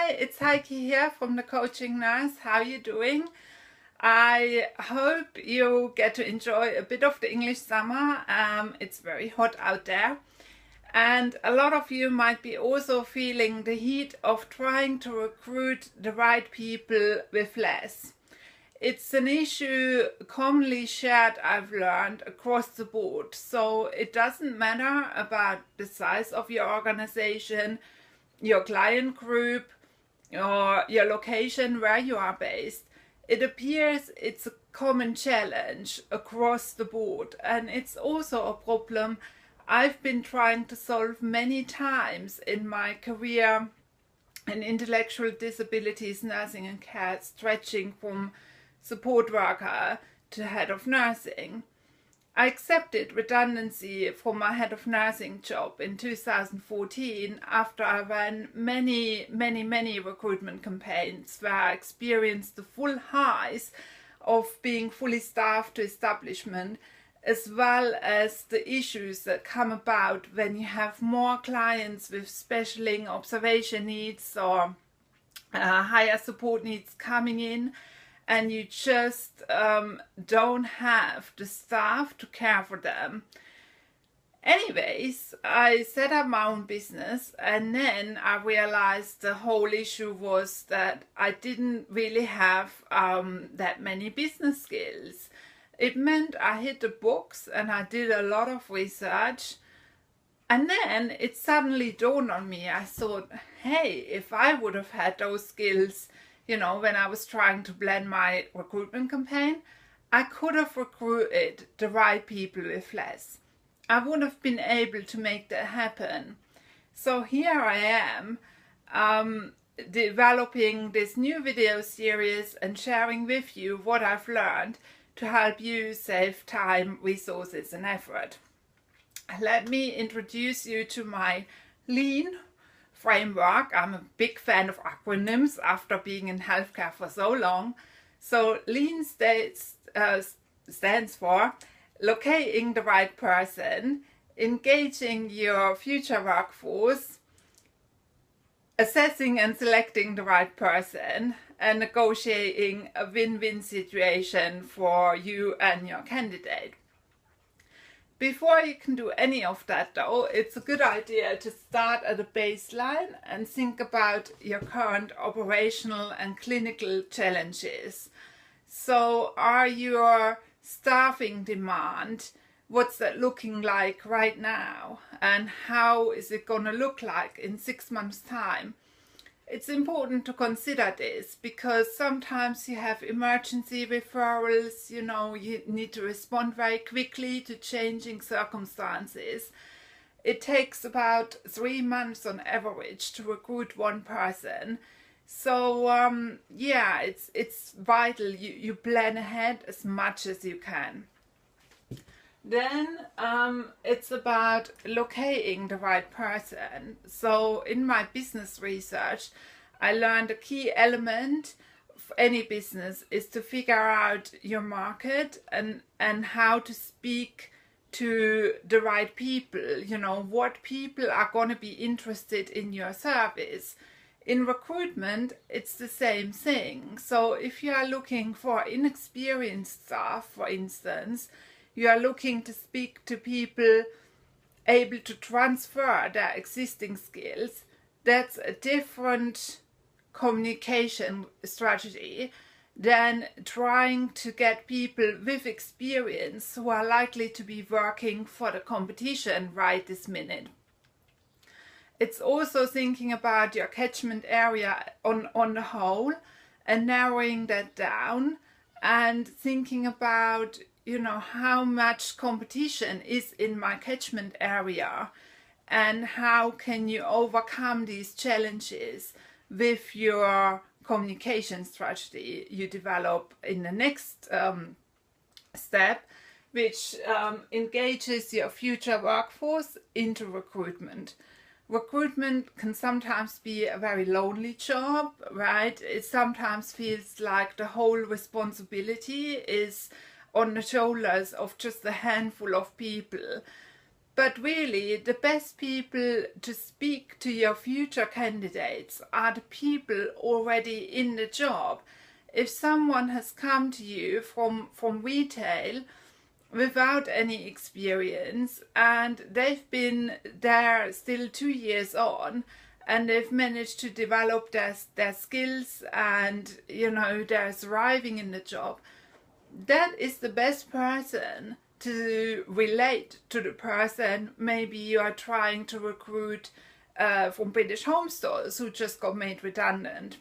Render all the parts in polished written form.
Hi, it's Heike here from the Coaching Nurse. How are you doing? I hope you get to enjoy a bit of the English summer. It's very hot out there. And a lot of you might be also feeling the heat of trying to recruit the right people with less. It's an issue commonly shared, I've learned, across the board. So it doesn't matter about the size of your organization, your client group, or your location where you are based. It appears it's a common challenge across the board, and it's also a problem I've been trying to solve many times in my career in intellectual disabilities nursing and care, stretching from support worker to head of nursing. I accepted redundancy from my head of nursing job in 2014 after I ran many recruitment campaigns where I experienced the full highs of being fully staffed to establishment, as well as the issues that come about when you have more clients with specialing observation needs or higher support needs coming in, and you just don't have the staff to care for them. Anyways, I set up my own business, and then I realized the whole issue was that I didn't really have that many business skills. It meant I hit the books and I did a lot of research, and then it suddenly dawned on me. I thought, hey, if I would have had those skills, when I was trying to plan my recruitment campaign, I could have recruited the right people with less. I would have been able to make that happen. So here I am, developing this new video series and sharing with you what I've learned to help you save time, resources and effort. Let me introduce you to my Lean framework. I'm a big fan of acronyms after being in healthcare for so long. So Lean stands for locating the right person, engaging your future workforce, assessing and selecting the right person, and negotiating a win-win situation for you and your candidate. Before you can do any of that though, it's a good idea to start at a baseline and think about your current operational and clinical challenges. So are your staffing demand, what's that looking like right now? And how is it going to look like in 6 months' time? It's important to consider this because sometimes you have emergency referrals, you need to respond very quickly to changing circumstances. It takes about 3 months on average to recruit one person. So it's vital you plan ahead as much as you can. Then it's about locating the right person. So in my business research, I learned a key element of any business is to figure out your market and how to speak to the right people, what people are going to be interested in your service. In recruitment, it's the same thing. So if you are looking for inexperienced staff, for instance, you are looking to speak to people able to transfer their existing skills. That's a different communication strategy than trying to get people with experience who are likely to be working for the competition right this minute. It's also thinking about your catchment area on the whole and narrowing that down and thinking about how much competition is in my catchment area and how can you overcome these challenges with your communication strategy you develop in the next step, which engages your future workforce into recruitment. Recruitment can sometimes be a very lonely job, right? It sometimes feels like the whole responsibility is on the shoulders of just a handful of people. But really, the best people to speak to your future candidates are the people already in the job. If someone has come to you from retail without any experience and they've been there still 2 years on, and they've managed to develop their skills and, you know, they're thriving in the job, that is the best person to relate to the person maybe you are trying to recruit from British Home Stores who just got made redundant.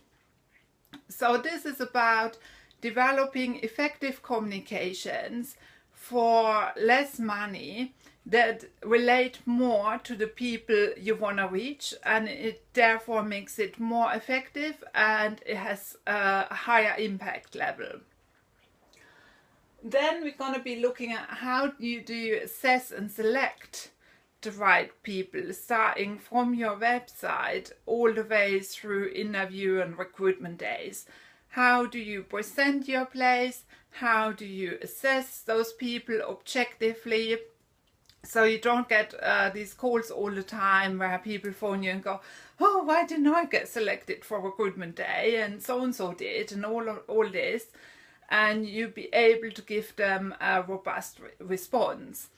So this is about developing effective communications for less money that relate more to the people you want to reach, and it therefore makes it more effective and it has a higher impact level. Then we're going to be looking at how do you assess and select the right people, starting from your website all the way through interview and recruitment days. How do you present your place? How do you assess those people objectively? So you don't get these calls all the time where people phone you and go, oh, why didn't I get selected for recruitment day? And so did, and all this. And you be able to give them a robust response.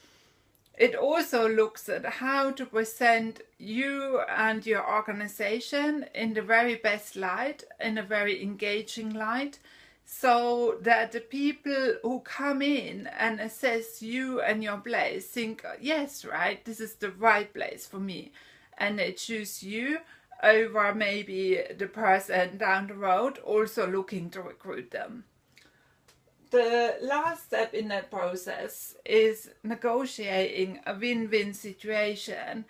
It also looks at how to present you and your organization in the very best light, in a very engaging light, so that the people who come in and assess you and your place think, yes, right, this is the right place for me. And they choose you over maybe the person down the road also looking to recruit them. The last step in that process is negotiating a win-win situation.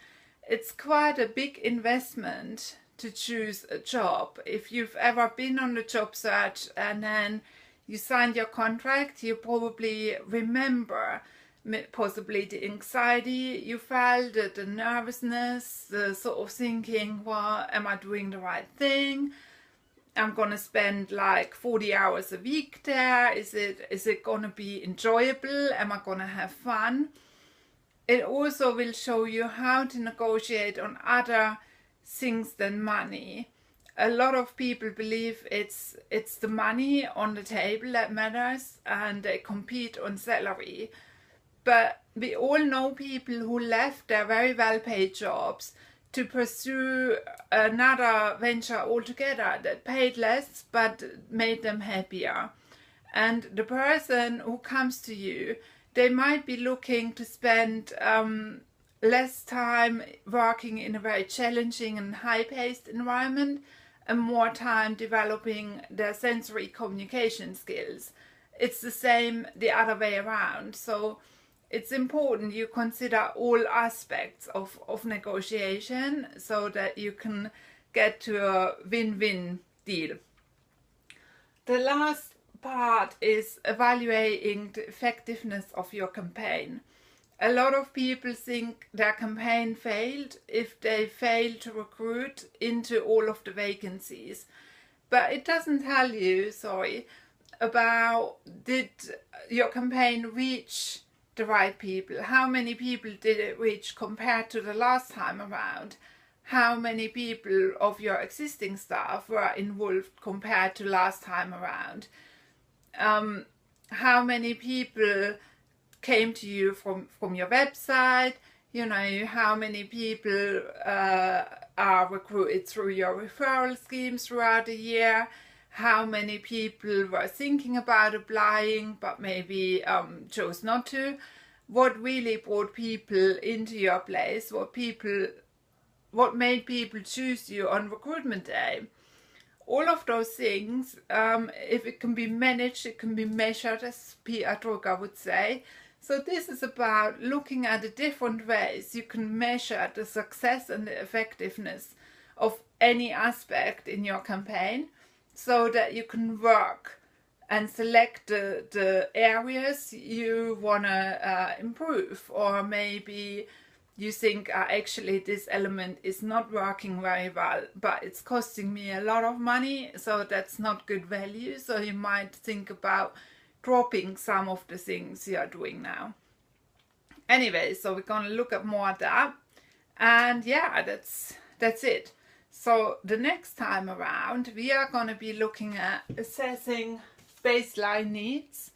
It's quite a big investment to choose a job. If you've ever been on the job search and then you signed your contract, you probably remember possibly the anxiety you felt, the nervousness, the sort of thinking, well, am I doing the right thing? I'm going to spend like 40 hours a week there. Is it going to be enjoyable? Am I going to have fun? It also will show you how to negotiate on other things than money. A lot of people believe it's the money on the table that matters, and they compete on salary. But we all know people who left their very well-paid jobs to pursue another venture altogether that paid less but made them happier. And the person who comes to you, they might be looking to spend less time working in a very challenging and high-paced environment and more time developing their sensory communication skills. It's the same the other way around. So it's important you consider all aspects of negotiation so that you can get to a win-win deal. The last part is evaluating the effectiveness of your campaign. A lot of people think their campaign failed if they fail to recruit into all of the vacancies. But it doesn't tell you, about did your campaign reach the right people? How many people did it reach compared to the last time around? How many people of your existing staff were involved compared to last time around? How many people came to you from your website? You know, how many people are recruited through your referral schemes throughout the year? How many people were thinking about applying but maybe chose not to? What really brought people into your place? What made people choose you on recruitment day? All of those things, if it can be managed, it can be measured, as Peter Drucker would say. So this is about looking at the different ways you can measure the success and the effectiveness of any aspect in your campaign, so that you can work and select the areas you want to improve. Or maybe you think, actually this element is not working very well, but it's costing me a lot of money, so that's not good value. So you might think about dropping some of the things you are doing now. Anyway, so we're going to look at more at that. And yeah, that's it. So the next time around, we are going to be looking at assessing baseline needs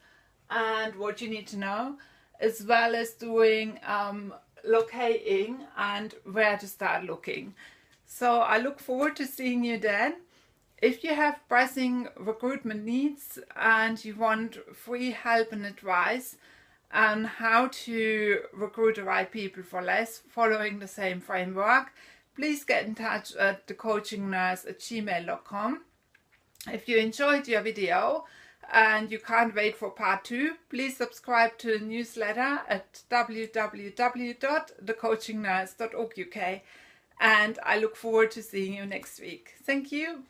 and what you need to know, as well as doing locating and where to start looking. So I look forward to seeing you then. If you have pressing recruitment needs and you want free help and advice on how to recruit the right people for less following the same framework, please get in touch at thecoachingnurse@gmail.com. If you enjoyed your video and you can't wait for part 2, please subscribe to the newsletter at www.thecoachingnurse.org.uk, and I look forward to seeing you next week. Thank you.